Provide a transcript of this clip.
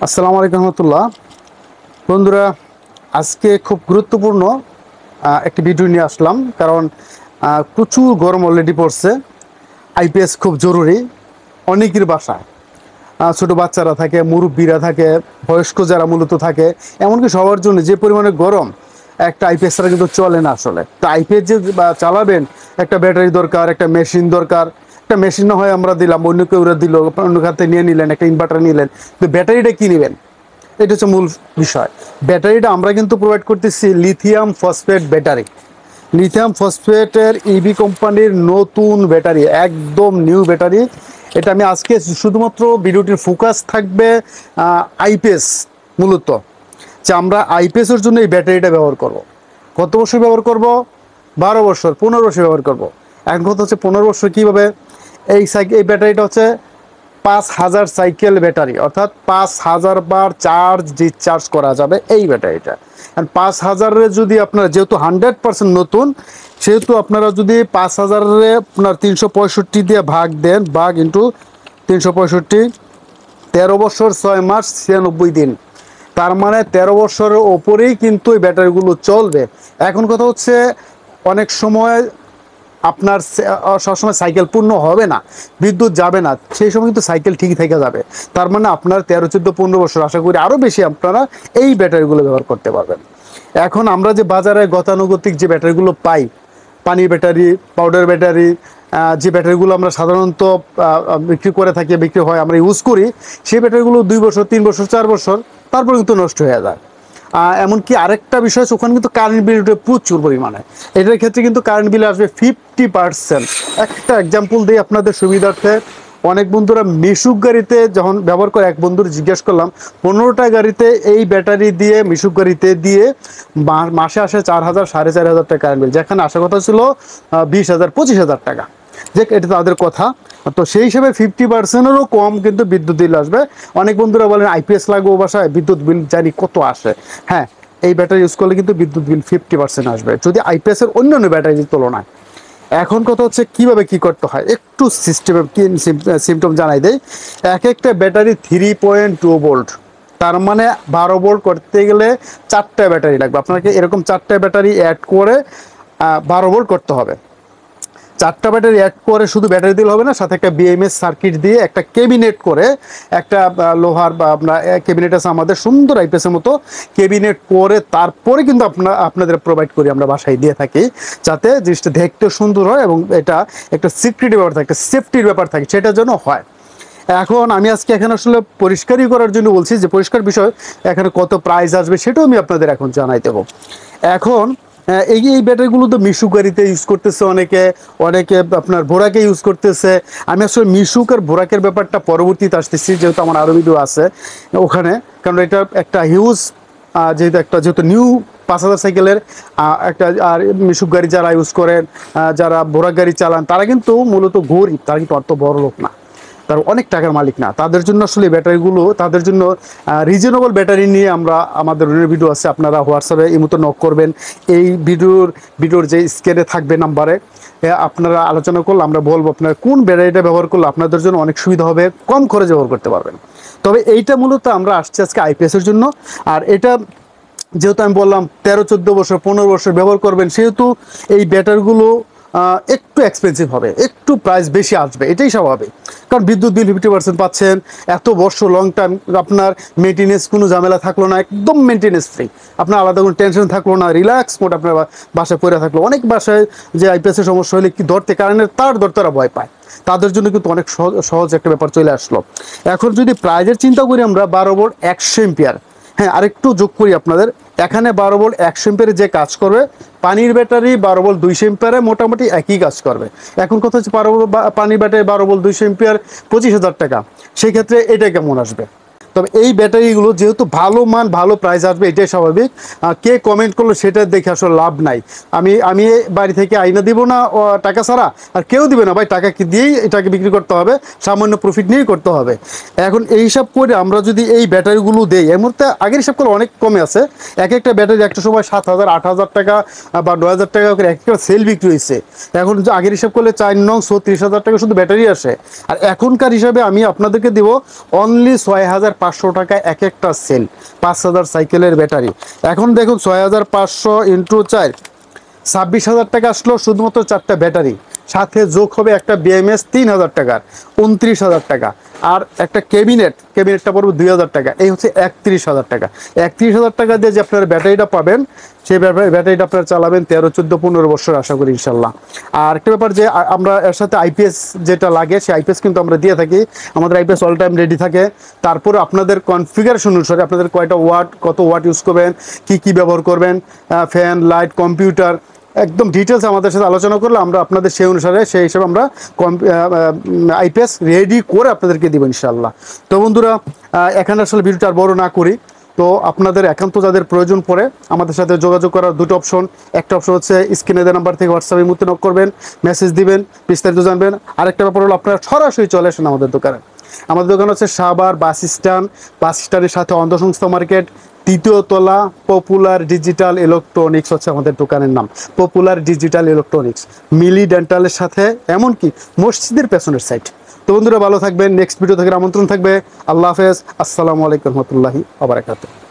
আসসালামু আলাইকুম রহমতুল্লাহ। বন্ধুরা, আজকে খুব গুরুত্বপূর্ণ একটি ভিডিও নিয়ে আসলাম, কারণ প্রচুর গরম অলরেডি পড়ছে। আইপিএস খুব জরুরি অনেকের বাসায়। ছোটো বাচ্চারা থাকে, মুরব্বীরা থাকে, বয়স্ক যারা মূলত থাকে, এমনকি সবার জন্য যে পরিমাণে গরম, একটা আইপিএস ছাড়া কিন্তু চলে না আসলে। তো আইপিএস যে চালাবেন, একটা ব্যাটারি দরকার, একটা মেশিন দরকার। একটা মেশিন না হয় আমরা দিলাম, অন্য কেউ দিল, অন্য খাতে নিয়ে নিলেন, একটা ইনভার্টার নিলেন, তো ব্যাটারিটা কী নেবেন? এটা হচ্ছে মূল বিষয়। ব্যাটারিটা আমরা কিন্তু প্রোভাইড করতেছি লিথিয়াম ফসফেট ব্যাটারি। লিথিয়াম ফসফেটের ইবি কোম্পানির নতুন ব্যাটারি, একদম নিউ ব্যাটারি। এটা আমি আজকে শুধুমাত্র ভিডিওটির ফোকাস থাকবে আইপিএস, মূলত যে আমরা আইপিএসের জন্য এই ব্যাটারিটা ব্যবহার করব। কত বছর ব্যবহার করব? 12 বছর, 15 বছর ব্যবহার করব। এখন কথা হচ্ছে 15 বছর কীভাবে? এই ব্যাটারিটা হচ্ছে 5000 সাইকেল ব্যাটারি, অর্থাৎ 5000 বার চার্জ ডিসচার্জ করা যাবে এই ব্যাটারিটা। 5000-এ যদি আপনারা, যেহেতু 100% নতুন, সেহেতু আপনারা যদি 5000-এ আপনার 365 দিয়ে ভাগ দেন, ভাগ ইন্টু 365, 13 বছর 6 মাস 96 দিন, তার মানে 13 বছরের ওপরেই কিন্তু এই ব্যাটারিগুলো চলবে। এখন কথা হচ্ছে, অনেক সময় আপনার সবসময় সাইকেল পূর্ণ হবে না, বিদ্যুৎ যাবে না, সেই সময় কিন্তু সাইকেল ঠিকই থেকে যাবে। তার মানে আপনার 13, 14, 15 বছর, আশা করি আরও বেশি আপনারা এই ব্যাটারিগুলো ব্যবহার করতে পারবেন। এখন আমরা যে বাজারে গতানুগতিক যে ব্যাটারিগুলো পাই, পানির ব্যাটারি, পাউডার ব্যাটারি, যে ব্যাটারিগুলো আমরা সাধারণত বিক্রি করে থাকি, বিক্রি হয়, আমরা ইউজ করি, সেই ব্যাটারিগুলো 2 বছর, 3 বছর, 4 বছর, তারপর কিন্তু নষ্ট হয়ে যায়। এমনকি আরেকটা বিষয় হচ্ছে, ওখানে কিন্তু কারেন্ট বিল উঠে প্রচুর পরিমাণে। এটার ক্ষেত্রে কিন্তু কারেন্ট বিল আসবে 50%। একটা এক্সাম্পল দিই আপনাদের সুবিধার্থে। অনেক বন্ধুরা মিশুক গাড়িতে যখন ব্যবহার করে, এক বন্ধুর জিজ্ঞেস করলাম, 15টা গাড়িতে এই ব্যাটারি দিয়ে, মিশুক গাড়িতে দিয়ে মাসে আসে 4000, 4500 টাকা কারেন্ট বিল, যেখানে আসার কথা ছিল 20,000, 25,000 টাকা। যে এটা তাদের কথা। তো সেই হিসেবে 50%-এরও কম কিন্তু বিদ্যুৎ বিল আসবে। অনেক বন্ধুরা বলেন আইপিএস লাগবে বাসায়, বিদ্যুৎ বিল জানি কত আসে। হ্যাঁ, এই ব্যাটারি ইউজ করলে কিন্তু বিদ্যুৎ বিল 50% আসবে, যদি আইপিএসের অন্যান্য ব্যাটারির তুলনায়। এখন কথা হচ্ছে কীভাবে কী করতে হয়, একটু সিস্টেমের সিমটম জানাই দেয়। একটা ব্যাটারি 3.2 ভোল্ট, তার মানে 12 ভোল্ট করতে গেলে 4টা ব্যাটারি লাগবে আপনাকে। এরকম 4টা ব্যাটারি অ্যাড করে 12 ভোল্ট করতে হবে। 4টা ব্যাটারি অ্যাড করে শুধু ব্যাটারি দিলে হবে না, সাথে একটা বিএমএস সার্কিট দিয়ে একটা ক্যাবিনেট করে, একটা লোহার বা আপনার ক্যাবিনেট আছে আমাদের, সুন্দর আইপিএসের মতো ক্যাবিনেট করে তারপরে কিন্তু আপনাদের প্রোভাইড করি, আমরা বাসায় দিয়ে থাকি, যাতে জিনিসটা দেখতে সুন্দর হয় এবং এটা একটা সিকিউরিটি ব্যাপার থাকে, একটা সেফটির ব্যাপার থাকে, সেটার জন্য হয়। এখন আমি আজকে এখানে আসলে পরিষ্কারই করার জন্য বলছি, যে পরিষ্কার বিষয় এখানে কত প্রাইস আসবে সেটাও আমি আপনাদের এখন জানাই দেবো। এখন এই ব্যাটারিগুলো তো মিশুক গাড়িতে ইউজ করতেছে অনেকে, অনেকে আপনার ভোরাকে ইউজ করতেছে। আমি আসলে মিশুক আর ভোরাকের ব্যাপারটা পরবর্তীতে আসতেছি, যেহেতু আমার আরও ভিডিও আছে ওখানে, কারণ এটা একটা হিউজ, যেহেতু নিউ 5000 সাইকেলের একটা। আর মিশুক গাড়ি যারা ইউজ করেন, যারা ভোরাক গাড়ি চালান, তারা কিন্তু মূলত গরিব, তারা কিন্তু অত বড় লোক না, তার অনেক টাকার মালিক না। তাদের জন্য আসলে ব্যাটারিগুলো, তাদের জন্য রিজনেবল ব্যাটারি নিয়ে আমরা, আমাদের ভিডিও আছে, আপনারা হোয়াটসঅ্যাপে এই মতো নক করবেন। এই ভিডিওর যে স্ক্রিনে থাকবে নাম্বারে আপনারা আলোচনা করলে আমরা বলবো আপনারা কোন ব্যাটারিটা ব্যবহার করলে আপনাদের জন্য অনেক সুবিধা হবে, কম খরচে ব্যবহার করতে পারবেন। তবে এইটা মূলত আমরা আসছি আজকে আইপিএসের জন্য। আর এটা যেহেতু আমি বললাম 13, 14 বছর, 15 বছর ব্যবহার করবেন, সেহেতু এই ব্যাটারিগুলো একটু এক্সপেন্সিভ হবে, একটু প্রাইস বেশি আসবে, এটাই স্বাভাবিক। কারণ বিদ্যুৎ বিল 50% পাচ্ছেন, এত বছর লং টাইম, আপনার মেনটেনেন্স কোনো ঝামেলা থাকলো না, একদম মেনটেনেন্স ফ্রি, আপনার আলাদা কোনো টেনশন থাকলো না, রিল্যাক্স মোড আপনার বাসায় পড়ে থাকলো। অনেক বাসায় যে আইপিএসের সমস্যা হলে কি ধরতে, কারেন্টের তার তারা ভয় পায়, তাদের জন্য কিন্তু অনেক সহজ একটা ব্যাপার চলে আসলো। এখন যদি প্রাইজের চিন্তা করি আমরা, 12 ভোল্ট 100 এম্পিয়ার। হ্যাঁ, আরেকটু যোগ করি আপনাদের, এখানে 12 ভোল্ট 100 এম্পিয়ারে যে কাজ করবে, পানির ব্যাটারি 12 ভোল্ট 200 এম্পিয়ারে মোটামুটি একই কাজ করবে। এখন কথা হচ্ছে পানির ব্যাটারি 12 ভোল্ট 200 এম্পিয়ার 25,000 টাকা, সেই ক্ষেত্রে এটা কেমন আসবে? তবে এই ব্যাটারিগুলো যেহেতু ভালো মান, ভালো প্রাইস আসবে, এটাই স্বাভাবিক। কে কমেন্ট করলো সেটা দেখে আসলে লাভ নাই। আমি বাড়ি থেকে আইনা দিব না টাকা ছাড়া, আর কেউ দিবে না ভাই, টাকা কি দিয়েই এটাকে বিক্রি করতে হবে, সামান্য প্রফিট নিয়েই করতে হবে। এখন এই হিসাব করে আমরা যদি এই ব্যাটারিগুলো দেই, এর মধ্যে আগের হিসাব করে অনেক কমে আছে। একটা ব্যাটারি একটা সময় 7,000, 8,000 টাকা বা 9,000 টাকা করে একটা সেল বিক্রি হয়েছে। এখন আগের হিসাব করলে 4 নং 36,000 টাকা শুধু ব্যাটারি আসে। আর এখনকার হিসাবে আমি আপনাদেরকে দিব অনলি 6,500 6500 টাকা এক একটা সেল, 5000 সাইকেলের ব্যাটারি। এখন দেখুন 6500 ইন্টু 4, 26000 টাকা আসলো শুধুমাত্র 4টা ব্যাটারি, সাথে যোগ হবে একটা বিএমএস 3000 টাকার, 29000 টাকা। আর একটা ক্যাবিনেটটা পড়বে 2000 টাকা। এই হচ্ছে 31000 টাকা। 31000 টাকা দিয়ে যে আপনার ব্যাটারিটা পাবেন, সেই ব্যাটারিটা আপনারা চালাবেন 13, 14, 15 বছর আশা করি ইনশাল্লাহ। আর একটা ব্যাপার যে আমরা এর সাথে আইপিএস যেটা লাগে, সেই আইপিএস কিন্তু আমরা দিয়ে থাকি। আমাদের আইপিএস অল টাইম রেডি থাকে। তারপরে আপনাদের কনফিগারেশন অনুসারে আপনাদের কয়টা ওয়াট, কত ওয়াট ইউজ করবেন, কি ব্যবহার করবেন, ফ্যান, লাইট, কম্পিউটার, একদম ডিটেলস আমাদের সাথে আলোচনা করলে আমরা আপনাদের সেই অনুসারে সেই হিসাবে আমরা আইপিএস রেডি করে আপনাদেরকে দিব ইনশাল্লাহ। তো বন্ধুরা, এখানে আসলে ভিডিওটা আর বড় না করি। তো আপনাদের একান্ত যাদের প্রয়োজন পড়ে আমাদের সাথে যোগাযোগ করার দুটো অপশন। একটা অপশন হচ্ছে স্ক্রিনে দেওয়া নাম্বার থেকে হোয়াটসঅ্যাপে মুহূর্তে নক করবেন, মেসেজ দিবেন, বিস্তারিত জানবেন। আরেকটা ব্যাপার হলো আপনারা সরাসরি চলে আসেন আমাদের দোকানে। আমাদের দোকান হচ্ছে সাভার বাস স্ট্যান্ডের সাথে অন্ধসংস্থা মার্কেট, 3য় তলা, পপুলার ডিজিটাল ইলেকট্রনিক্স হচ্ছে আমাদের দোকানের নাম। পপুলার ডিজিটাল ইলেকট্রনিক্স, মিলি ডেন্টালের সাথে, এমনকি মসজিদের পেছনের সাইড। তো বন্ধুরা ভালো থাকবেন, নেক্সট ভিডিও থেকে আমন্ত্রণ থাকবে। আল্লাহ হাফেজ, আসসালামু আলাইকুম রহমতুল্লাহি ওয়া বারাকাতুহু।